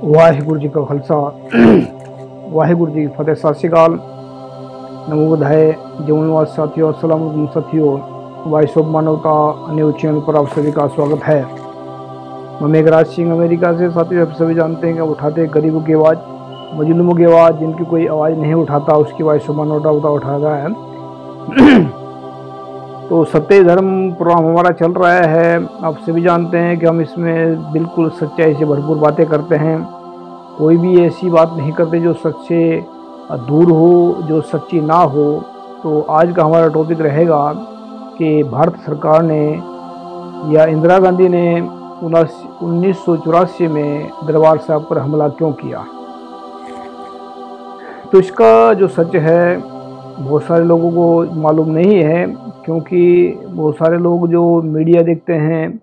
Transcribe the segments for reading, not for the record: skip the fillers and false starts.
वाहिगुरु जी का खालसा वाहिगुरु जी की फतेह। सत श्री अकाल, नमो बुधाए जीवनवाद साथियों, अस्सलाम वालेकुम साथियों। वॉइस ऑफ मानवता न्यूज चैनल पर आप सभी का स्वागत है। मैं मेघराज सिंह अमेरिका से। साथियों, आप सभी जानते हैं कि उठाते हैं गरीबों की आवाज़, मजलूमों की आवाज़। जिनकी कोई आवाज़ नहीं उठाता उसकी वॉइस ऑफ मानवता उठाता है। तो सत्य धर्म प्रोग्राम हमारा चल रहा है। आप सभी जानते हैं कि हम इसमें बिल्कुल सच्चाई से भरपूर बातें करते हैं। कोई भी ऐसी बात नहीं करते जो सच से दूर हो, जो सच्ची ना हो। तो आज का हमारा टॉपिक रहेगा कि भारत सरकार ने या इंदिरा गांधी ने 1984 में दरबार साहब पर हमला क्यों किया। तो इसका जो सच है बहुत सारे लोगों को मालूम नहीं है, क्योंकि बहुत सारे लोग जो मीडिया देखते हैं,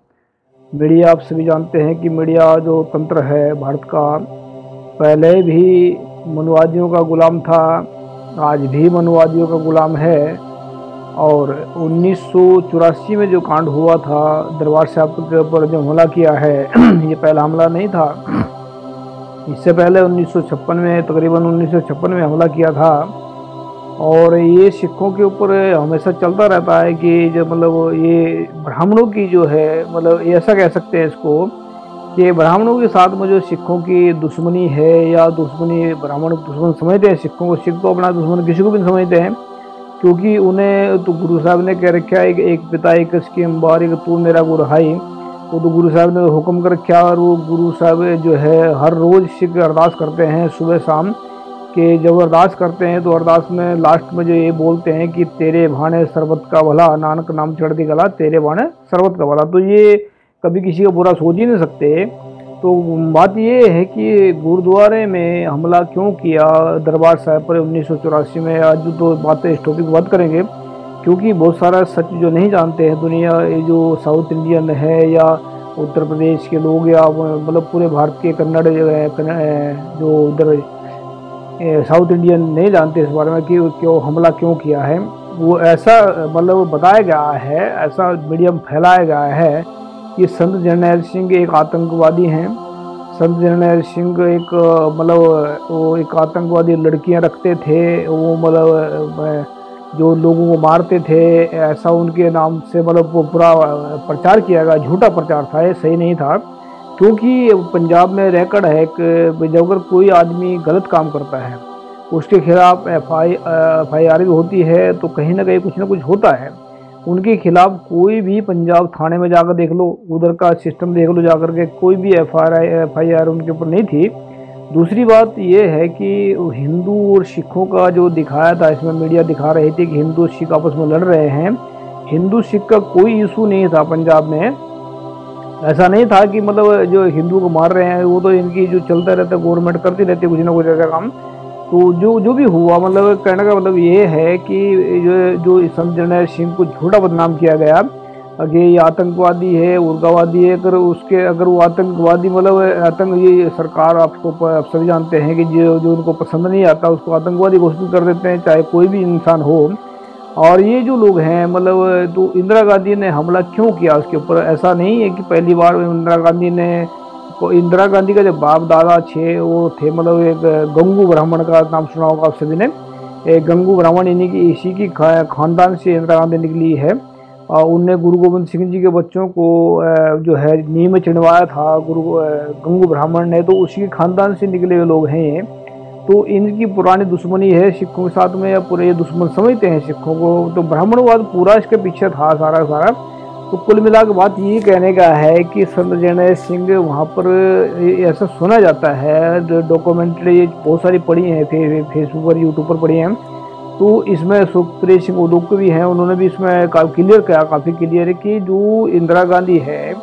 मीडिया आप सभी जानते हैं कि मीडिया जो तंत्र है भारत का पहले भी मनुवादियों का गुलाम था, आज भी मनुवादियों का गुलाम है। और 1984 में जो कांड हुआ था दरबार साहब के ऊपर जो हमला किया है ये पहला हमला नहीं था। इससे पहले 1956 में, तकरीबन 1956 में हमला किया था। और ये सिखों के ऊपर हमेशा चलता रहता है कि जो मतलब ये ब्राह्मणों की जो है, मतलब ऐसा कह सकते हैं इसको कि ब्राह्मणों के साथ में जो सिखों की दुश्मनी है, या दुश्मनी ब्राह्मण दुश्मन समझते हैं सिखों को। सिख तो अपना दुश्मन किसी को भी समझते हैं, क्योंकि उन्हें तो गुरु साहब ने कह रखा है कि एक पिता एक स्कीम बार, एक तू मेरा गुरु हाई। वो तो गुरु साहब ने हुक्म कर रखा। और वो गुरु साहब जो है हर रोज़ सिख अरदास करते हैं सुबह शाम, कि जब अरदास करते हैं तो अरदास में लास्ट में जो ये बोलते हैं कि तेरे भाने सरबत का भला, नानक नाम चढ़ती गला, तेरे भाने सरबत का भला। तो ये कभी किसी का बुरा सोच ही नहीं सकते। तो बात ये है कि गुरुद्वारे में हमला क्यों किया दरबार साहब पर 1984 में। आज तो बातें इस टॉपिक पर बात करेंगे, क्योंकि बहुत सारा सच जो नहीं जानते हैं दुनिया, ये जो साउथ इंडियन है या उत्तर प्रदेश के लोग, या मतलब पूरे भारत के कन्नड़ जो उधर साउथ इंडियन नहीं जानते इस बारे में कि क्यों हमला क्यों किया है। वो ऐसा मतलब बताया गया है, ऐसा मीडिया में फैलाया गया है कि संत जरनैल सिंह एक आतंकवादी हैं। संत जरनैल सिंह एक मतलब वो एक आतंकवादी लड़कियां रखते थे, वो मतलब जो लोगों को मारते थे, ऐसा उनके नाम से मतलब वो पूरा प्रचार किया गया। झूठा प्रचार था, ये सही नहीं था। क्योंकि पंजाब में रिकॉर्ड है कि जब अगर कोई आदमी गलत काम करता है उसके खिलाफ FIR होती है, तो कहीं ना कहीं कुछ ना कुछ होता है उनके खिलाफ। कोई भी पंजाब थाने में जाकर देख लो, उधर का सिस्टम देख लो जाकर के, कोई भी FIR उनके ऊपर नहीं थी। दूसरी बात ये है कि हिंदू और सिखों का जो दिखाया था, इसमें मीडिया दिखा रही थी कि हिंदू सिख आपस में लड़ रहे हैं। हिंदू सिख का कोई इशू नहीं था पंजाब में। ऐसा नहीं था कि मतलब जो हिंदू को मार रहे हैं, वो तो इनकी जो चलता रहता है, गवर्नमेंट करती रहती है कुछ ना कुछ ऐसा काम। तो जो भी हुआ, मतलब कहने का मतलब ये है कि जो संत जरनैल सिंह को झूठा बदनाम किया गया कि ये आतंकवादी है, उग्रवादी है। अगर वो आतंकवादी मतलब आतंक, ये सरकार आपको आप सभी जानते हैं कि जो उनको पसंद नहीं आता उसको आतंकवादी घोषित कर देते हैं, चाहे कोई भी इंसान हो। और ये जो लोग हैं मतलब, तो इंदिरा गांधी ने हमला क्यों किया उसके ऊपर। ऐसा नहीं है कि पहली बार इंदिरा गांधी का जो बाप दादा थे वो थे मतलब एक गंगू ब्राह्मण का नाम सुना होगा आप सभी ने। एक गंगू ब्राह्मण इसी की खानदान से इंदिरा गांधी निकली है। और उनने गुरु गोविंद सिंह जी के बच्चों को जो है नीम चिनवाया था गंगू ब्राह्मण ने, तो उसी के खानदान से निकले हुए लोग हैं ये। तो इनकी पुरानी दुश्मनी है सिखों के साथ में, या पूरे ये दुश्मन समझते हैं सिखों को। तो ब्राह्मणवाद पूरा इसके पीछे था सारा। तो कुल मिला के बात ये कहने का है कि संत जरनैल सिंह वहाँ पर ऐसा सुना जाता है। डॉक्यूमेंट्री बहुत सारी पढ़ी हैं, फेसबुक पर यूट्यूब पर पढ़ी हैं। तो इसमें सुखप्रिय सिंह उदोग भी हैं, उन्होंने भी इसमें क्लियर किया, काफ़ी क्लियर है कि जो इंदिरा गांधी है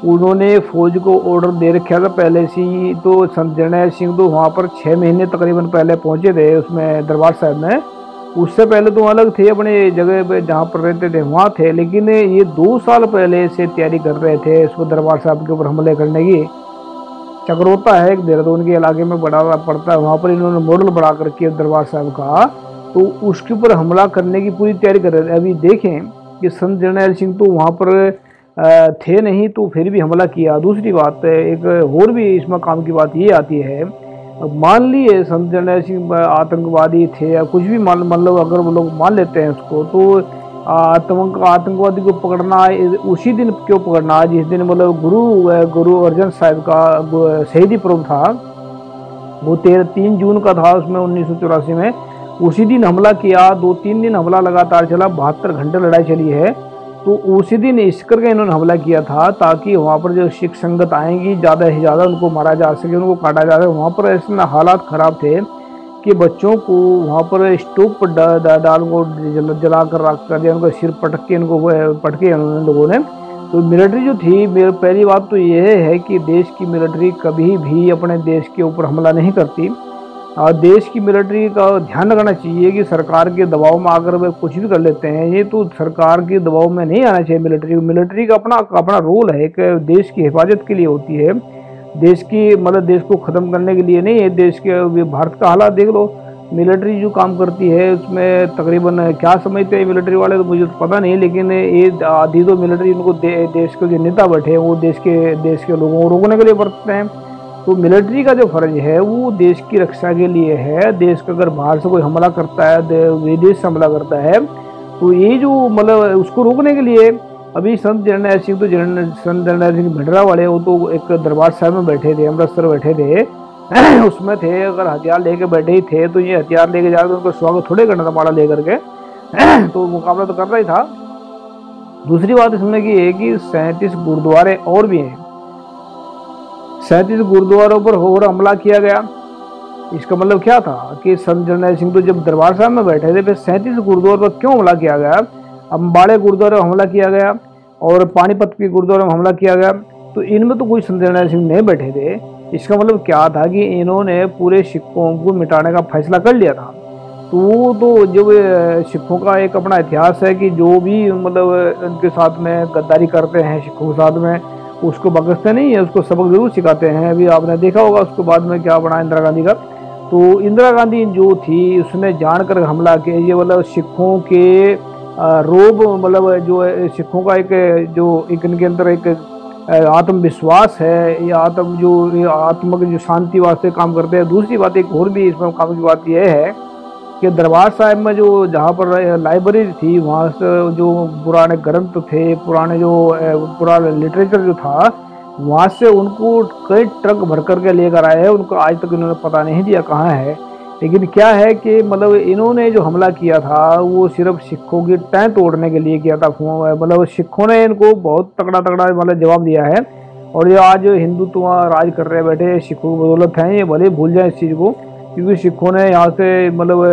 उन्होंने फौज को ऑर्डर दे रखा था पहले से ही। तो संत जरनैल सिंह तो वहाँ पर 6 महीने तकरीबन पहले पहुँचे थे उसमें दरबार साहब में। उससे पहले तो अलग थे, अपने जगह पे जहाँ पर रहते थे वहाँ थे। लेकिन ये 2 साल पहले से तैयारी कर रहे थे इसको दरबार साहब के ऊपर हमले करने की। चक्रोता है एक देहरादून के इलाके में बड़ा पड़ता है, वहाँ पर इन्होंने मॉडल बना करके दरबार साहब का, तो उसके ऊपर हमला करने की पूरी तैयारी कर रहे थे। अभी देखें कि संत जरनैल सिंह तो वहाँ पर थे नहीं तो फिर भी हमला किया। दूसरी बात एक और भी इसमें काम की बात ये आती है, मान लिए संत जरनैल सिंह आतंकवादी थे या कुछ भी मतलब अगर वो लोग मान लेते हैं उसको, तो आतंकवादी को पकड़ना उसी दिन क्यों पकड़ना जिस दिन मतलब गुरु अर्जन साहिब का शहीदी पर्व था, वो 3 जून का था उसमें 1984 में। उसी दिन हमला किया, 2-3 दिन हमला लगातार चला, 72 घंटे लड़ाई चली है। तो उसी दिन इस करके इन्होंने हमला किया था ताकि वहाँ पर जो सिख संगत आएंगी ज़्यादा से ज़्यादा उनको मारा जा सके, उनको काटा जा सके। वहाँ पर ऐसे हालात ख़राब थे कि बच्चों को वहाँ पर स्टोव पर डाल को जला कर रख कर दिया, उनका सिर पटक के इनको पटके उन्होंने लोगों ने। तो मिलिट्री जो थी, मेरी पहली बात तो यह है कि देश की मिलिट्री कभी भी अपने देश के ऊपर हमला नहीं करती। और देश की मिलिट्री का ध्यान रखना चाहिए कि सरकार के दबाव में आकर वे कुछ भी कर लेते हैं, ये तो सरकार के दबाव में नहीं आना चाहिए। मिलिट्री का अपना रोल है कि देश की हिफाजत के लिए होती है, देश की मतलब देश को ख़त्म करने के लिए नहीं है। देश के भारत का हालात देख लो, मिलिट्री जो काम करती है उसमें तकरीबन क्या समझते हैं मिलिट्री वाले तो मुझे तो पता नहीं, लेकिन ये आधी तो मिलिट्री उनको देश के जो नेता बैठे हैं वो देश के लोगों को रोकने के लिए बरतते हैं। तो मिलिट्री का जो फर्ज है वो देश की रक्षा के लिए है। देश का अगर बाहर से कोई हमला करता है, विदेश से हमला करता है, तो ये जो मतलब उसको रोकने के लिए अभी संत जरनैल सिंह संत जरनैल सिंह भिंडरा वाले वो तो एक दरबार साहब में बैठे थे, अमृतसर बैठे थे उसमें थे। अगर हथियार लेके बैठे ही थे तो ये हथियार लेके जाकर उनको स्वागत थोड़े करना था माला लेकर के तो मुकाबला तो करना ही था। दूसरी बात इसमें की है कि 37 गुरुद्वारे और भी हैं, 37 गुरुद्वारों पर और हमला किया गया। इसका मतलब क्या था कि संत जरनैल सिंह तो जब दरबार साहब में बैठे थे, फिर 37 गुरुद्वारों पर क्यों हमला किया गया? अम्बाड़े गुरुद्वारे में हमला किया गया और पानीपत के गुरुद्वारे में हमला किया गया, तो इनमें तो कोई संत जरनैल सिंह नहीं बैठे थे। इसका मतलब क्या था कि इन्होंने पूरे सिखों को मिटाने का फैसला कर लिया था। तो जो सिखों का एक अपना इतिहास है कि जो भी मतलब उनके साथ में गद्दारी करते हैं सिखों के साथ में, उसको बख्शते नहीं है, उसको सबक जरूर सिखाते हैं। अभी आपने देखा होगा उसके बाद में क्या बना इंदिरा गांधी का। तो इंदिरा गांधी जो थी उसने जानकर हमला किया, ये मतलब सिखों के रोब मतलब जो सिखों का एक इनके अंदर एक आत्मविश्वास है या आत्मक जो शांति वास्ते काम करते हैं। दूसरी बात एक और भी इसमें काम की बात यह है कि दरबार साहिब में जो जहाँ पर लाइब्रेरी थी वहाँ से जो पुराने ग्रंथ थे, पुराना लिटरेचर जो था, वहाँ से उनको कई ट्रक भर करके लेकर आए हैं। उनको आज तक इन्होंने पता नहीं दिया कहाँ है। लेकिन क्या है कि मतलब इन्होंने जो हमला किया था वो सिर्फ सिखों की टाँग तोड़ने के लिए किया था। मतलब सिखों ने इनको बहुत तगड़ा मतलब जवाब दिया है। और ये आज हिंदुत्व राज कर रहे बैठे सिखों की बदौलत हैं, ये भले भूल जाए इस चीज़ को, क्योंकि सिखों ने यहाँ से मतलब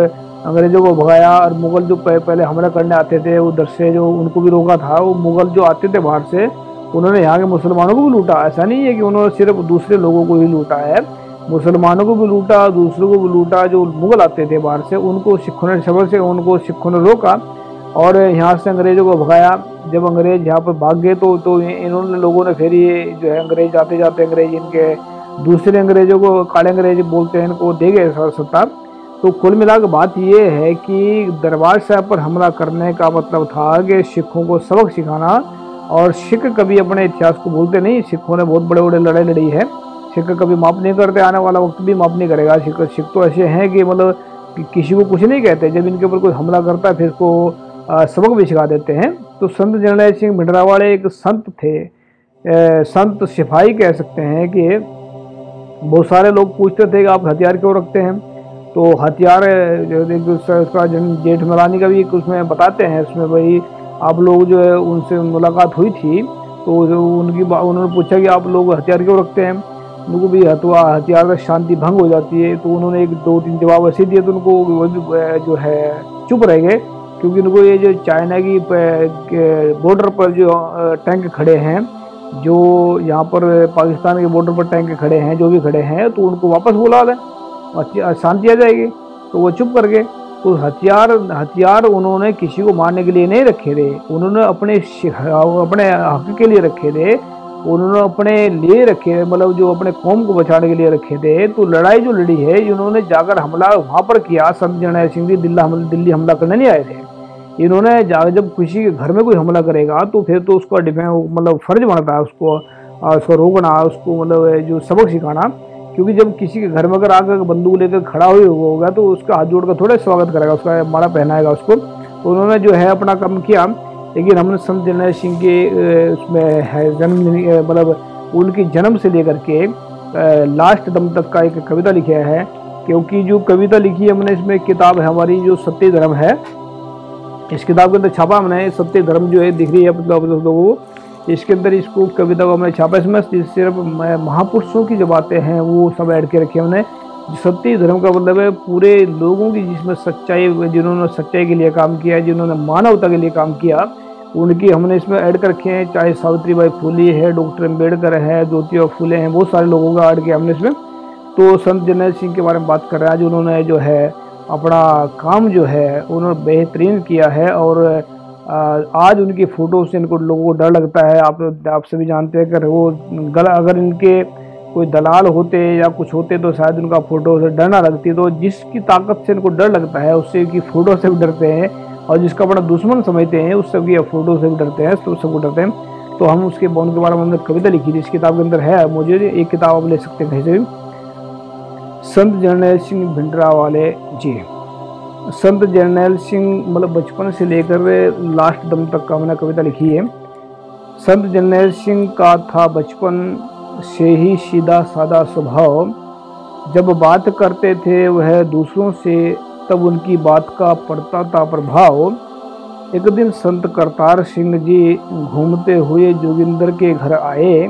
अंग्रेजों को भगाया। और मुग़ल जो पहले हमला करने आते थे उधर से जो उनको भी रोका था, वो मुग़ल जो आते थे बाहर से उन्होंने यहाँ के मुसलमानों को भी लूटा। ऐसा नहीं है कि उन्होंने सिर्फ दूसरे लोगों को ही लूटा है, मुसलमानों को भी लूटा, दूसरों को भी लूटा। जो मुग़ल आते थे बाहर से उनको सिखों ने रोका और यहाँ से अंग्रेज़ों को भगाया। जब अंग्रेज़ यहाँ पर भाग गए तो इन्होंने लोगों ने फिर ये जो है अंग्रेज़ आते जाते अंग्रेज़ इनके दूसरे अंग्रेज़ों को काले अंग्रेज़ बोलते हैं, इनको दे गए सत्ता। तो कुल मिलाकर बात ये है कि दरबार साहब पर हमला करने का मतलब था कि सिखों को सबक सिखाना। और सिख कभी अपने इतिहास को भूलते नहीं। सिखों ने बहुत बड़े लड़ाई लड़ी है, सिख कभी माफ़ नहीं करते, आने वाला वक्त भी माफ़ नहीं करेगा। सिख तो ऐसे हैं कि मतलब किसी को कुछ नहीं कहते, जब इनके ऊपर कोई हमला करता है फिर इसको सबक भी सिखा देते हैं। तो संत जरनैल सिंह भिंडरावाले एक संत थे, संत सिपाही कह सकते हैं। कि बहुत सारे लोग पूछते थे कि आप हथियार क्यों रखते हैं, तो हथियार उसका जेठमलानी का भी उसमें बताते हैं। उसमें भाई आप लोग जो है उनसे मुलाकात हुई थी तो उन्होंने पूछा कि आप लोग हथियार क्यों रखते हैं, उनको भी हथियार से शांति भंग हो जाती है। तो उन्होंने 1-2-3 जवाब ऐसे दिए तो उनको वो भी जो है चुप रह गए, क्योंकि उनको ये जो चाइना की बॉर्डर पर जो टैंक खड़े हैं, जो यहाँ पर पाकिस्तान के बॉर्डर पर टैंक खड़े हैं, जो भी खड़े हैं, तो उनको वापस बुला लें, शांति आ जाएगी। तो वो चुप कर गए। तो हथियार उन्होंने किसी को मारने के लिए नहीं रखे थे, उन्होंने अपने हक के लिए रखे थे, उन्होंने अपने लिए रखे, मतलब जो अपने कौम को बचाने के लिए रखे थे। तो लड़ाई जो लड़ी है, उन्होंने जाकर हमला वहाँ पर किया। संत जरनैल सिंह दिल्ली हमला करने नहीं आए थे, इन्होंने जब किसी के घर में कोई हमला करेगा तो फिर तो उसका डिफेंस मतलब फर्ज बनता है उसको रोकना, उसको मतलब जो सबक सिखाना। क्योंकि जब किसी के घर में अगर आकर बंदूक लेकर खड़ा हुआ होगा तो उसका हाथ जोड़कर थोड़े स्वागत करेगा, उसका माला पहनाएगा उसको। तो उन्होंने जो है अपना काम किया। लेकिन हमने संत जरनैल सिंह के उसमें है जन्मदिन मतलब उनके जन्म से लेकर के लास्ट दम तक का एक कविता लिखा है। क्योंकि जो कविता लिखी है हमने, इसमें किताब है हमारी जो सत्य धर्म है, इस किताब के अंदर छापा हमने सत्य धर्म जो है दिख रही है मतलब लोगों को, इसके अंदर इसको कविता को हमने छापा। इसमें सिर्फ महापुरुषों की जो बातें हैं वो सब ऐड के रखे हमने। सत्य धर्म का मतलब है पूरे लोगों की जिसमें सच्चाई, जिन्होंने सच्चाई के लिए काम किया, जिन्होंने मानवता के लिए काम किया, उनकी हमने इसमें ऐड कर रखे हैं। चाहे सावित्रीबाई फुले है, डॉक्टर अम्बेडकर है, ज्योतिबा फुले हैं, बहुत सारे लोगों का ऐड किया हमने इसमें। तो संत जरनैल सिंह के बारे में बात कर रहे हैं आज। उन्होंने जो है अपना काम जो है उन्होंने बेहतरीन किया है। और आज उनकी फ़ोटो से इनको लोगों को डर लगता है। आप सभी जानते हैं कि वो अगर इनके कोई दलाल होते या कुछ होते तो शायद उनका फ़ोटो से डर ना लगती। तो जिसकी ताकत से इनको डर लगता है उससे की फ़ोटो से भी डरते हैं, और जिसका बड़ा दुश्मन समझते हैं उस सबकी फ़ोटो से भी डरते हैं, तो सबको डरते हैं। तो हम उसके बॉन्ड के बारे में अंदर कविता लिखी थी, इस किताब के अंदर है मौजूद। एक किताब आप ले सकते हैं कहीं से भी। संत जरनैल सिंह भिंडरावाले जी। संत जरनैल सिंह मतलब बचपन से लेकर लास्ट दम तक का हमने कविता लिखी है। संत जरनैल सिंह का था बचपन से ही सीधा साधा स्वभाव, जब बात करते थे वह दूसरों से तब उनकी बात का पड़ता था प्रभाव। एक दिन संत करतार सिंह जी घूमते हुए जोगिंदर के घर आए।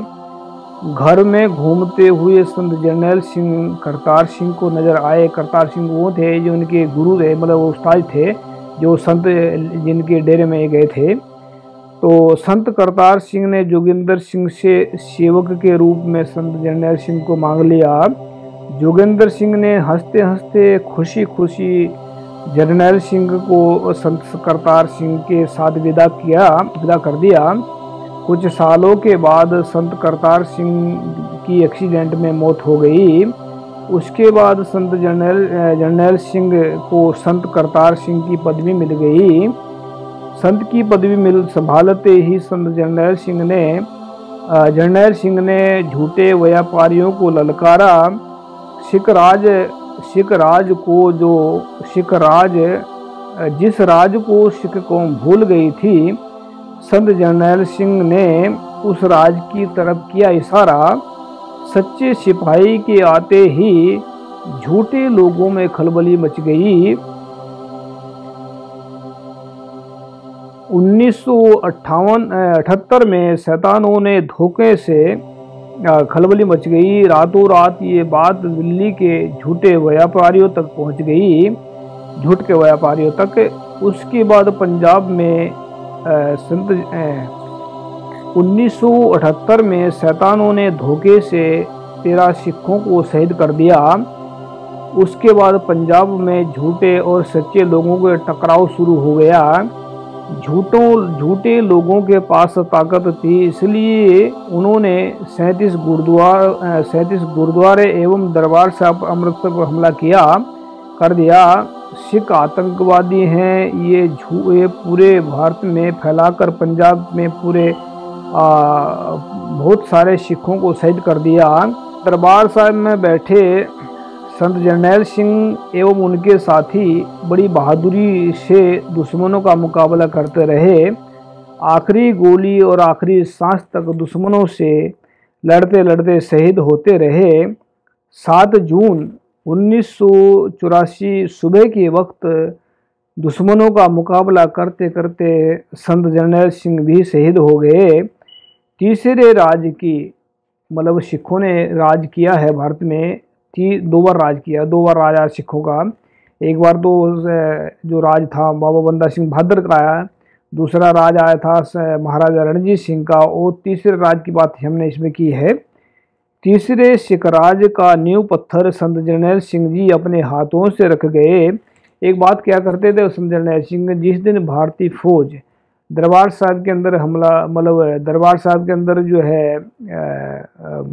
घर में घूमते हुए संत जरनैल सिंह करतार सिंह को नजर आए। करतार सिंह वो थे जो उनके गुरु थे, मतलब वो उस्ताद थे जो संत जिनके डेरे में गए थे। तो संत करतार सिंह ने जोगिंदर सिंह से सेवक के रूप में संत जरनैल सिंह को मांग लिया। जोगिंदर सिंह ने हंसते हंसते खुशी खुशी जरनैल सिंह को संत करतार सिंह के साथ विदा कर दिया। कुछ सालों के बाद संत करतार सिंह की एक्सीडेंट में मौत हो गई। उसके बाद संत जरनैल सिंह को संत करतार सिंह की पदवी मिल गई। संत की पदवी संभालते ही संत जरनैल सिंह ने झूठे व्यापारियों को ललकारा। सिख राज जिस राज को सिख कौम भूल गई थी, संत जरनैल सिंह ने उस राज की तरफ किया इशारा। सच्चे सिपाही के आते ही झूठे लोगों में खलबली मच गई। 1978 में शैतानों ने धोखे से खलबली मच गई। रातों रात ये बात दिल्ली के झूठे व्यापारियों तक पहुंच गई, झूठ के व्यापारियों तक। उसके बाद पंजाब में 1978 में शैतानों ने धोखे से 13 सिखों को शहीद कर दिया। उसके बाद पंजाब में झूठे और सच्चे लोगों के टकराव शुरू हो गया। झूठे लोगों के पास ताकत थी, इसलिए उन्होंने 37 गुरुद्वारे एवं दरबार साहब अमृतसर पर हमला कर दिया। सिख आतंकवादी हैं ये पूरे भारत में फैलाकर पंजाब में पूरे बहुत सारे सिखों को शहीद कर दिया। दरबार साहब में बैठे संत जरनैल सिंह एवं उनके साथी बड़ी बहादुरी से दुश्मनों का मुकाबला करते रहे। आखिरी गोली और आखिरी सांस तक दुश्मनों से लड़ते लड़ते शहीद होते रहे। 7 जून 1984 सुबह के वक्त दुश्मनों का मुकाबला करते करते संत जरनैल सिंह भी शहीद हो गए। तीसरे राज की मतलब सिखों ने राज किया है भारत में, 2 बार राज किया, 2 बार राज आया सिखों का। एक बार तो जो राज था बाबा बंदा सिंह बहादुर का आया, दूसरा राज आया था महाराजा रणजीत सिंह का, और तीसरे राज की बात हमने इसमें की है। तीसरे सिख राज का नींव पत्थर संत जरनैल सिंह जी अपने हाथों से रख गए। एक बात क्या करते थे संत जरनैल सिंह, जिस दिन भारतीय फौज दरबार साहब के अंदर दरबार साहब के अंदर जो है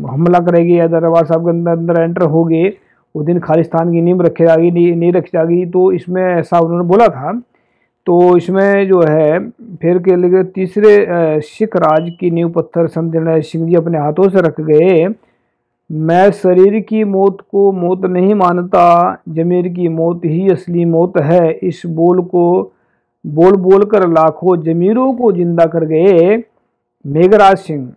हमला करेगी या दरबार साहब के अंदर एंटर होगी, उस दिन खालिस्तान की नींव रखी जाएगी। तो इसमें ऐसा उन्होंने बोला था। तो इसमें जो है फिर के लिए तीसरे सिख राज की नींव पत्थर संत जरनैल सिंह जी अपने हाथों से रख गए। मैं शरीर की मौत को मौत नहीं मानता, जमीर की मौत ही असली मौत है। इस बोल को बोल बोल कर लाखों जमीरों को जिंदा कर गए मेघराज सिंह।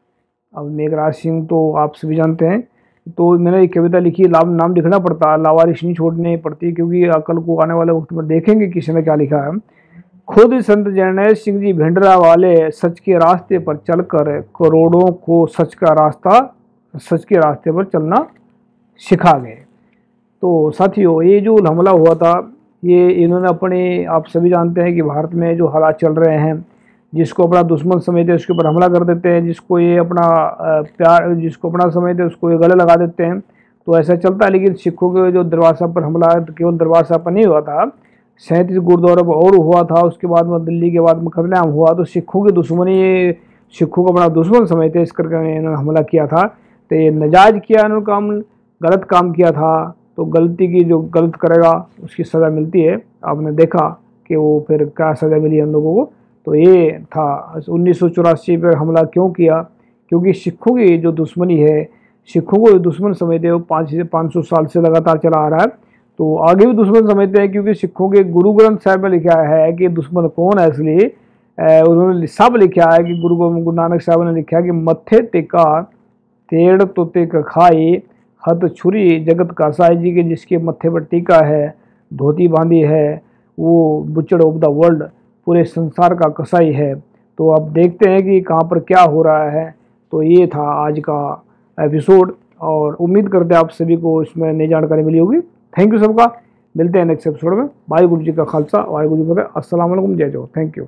अब मेघराज सिंह तो आप सभी जानते हैं। तो मैंने एक कविता लिखी, नाम लिखना पड़ता, लावारिश नहीं छोड़नी पड़ती, क्योंकि कल को आने वाले वक्त में देखेंगे किसी ने क्या लिखा है। खुद संत जरनैल सिंह जी भिंडरा वाले सच के रास्ते पर चलकर करोड़ों को सच के रास्ते पर चलना सिखा गए। तो साथियों, ये जो हमला हुआ था, ये इन्होंने अपने, आप सभी जानते हैं कि भारत में जो हालात चल रहे हैं, जिसको अपना दुश्मन समझते हैं उसके ऊपर हमला कर देते हैं, जिसको ये अपना जिसको अपना समझते हैं उसको ये गले लगा देते हैं। तो ऐसा चलता है। लेकिन सिखों के जो दरबार साहब पर हमला है, तो केवल दरबार साहब पर नहीं हुआ था, 37 गुरुद्वारों पर और हुआ था। उसके बाद में दिल्ली के बाद में कत्लेआम हुआ। तो सिखों की दुश्मनी, सिखों को अपना दुश्मन समझते इस करके इन्होंने हमला किया था। तो ये नाजायज किया इन्होंने काम, गलत काम किया था। तो गलती की जो गलत करेगा उसकी सज़ा मिलती है। आपने देखा कि वो फिर क्या सज़ा मिली हम लोगों को। तो ये था 1984 पर हमला क्यों किया, क्योंकि सिखों की जो दुश्मनी है, सिखों को दुश्मन समझते हैं, वो 500 साल से लगातार चला आ रहा है। तो आगे भी दुश्मन समझते हैं, क्योंकि सिखों के गुरु ग्रंथ साहिब में लिखा है कि दुश्मन कौन है असली। उन्होंने सब लिखा है कि गुरु नानक साहब ने लिखा है कि मत्थे टेका तेड़ तो टेक खाई, हथ छुरी जगत का साई जी के, जिसके मत्थे पर टीका है, धोती बांधी है, वो बुचड़ ऑफ द वर्ल्ड, पूरे संसार का कसाई है। तो अब देखते हैं कि कहाँ पर क्या हो रहा है। तो ये था आज का एपिसोड, और उम्मीद करते हैं आप सभी को इसमें नई जानकारी मिली होगी। थैंक यू सबका। मिलते हैं नेक्स्ट एपिसोड में। वाहिगुरु जी का खालसा, वाहिगुरु जी की फतेह। अस्सलाम वालेकुम, जय जय। Thank you.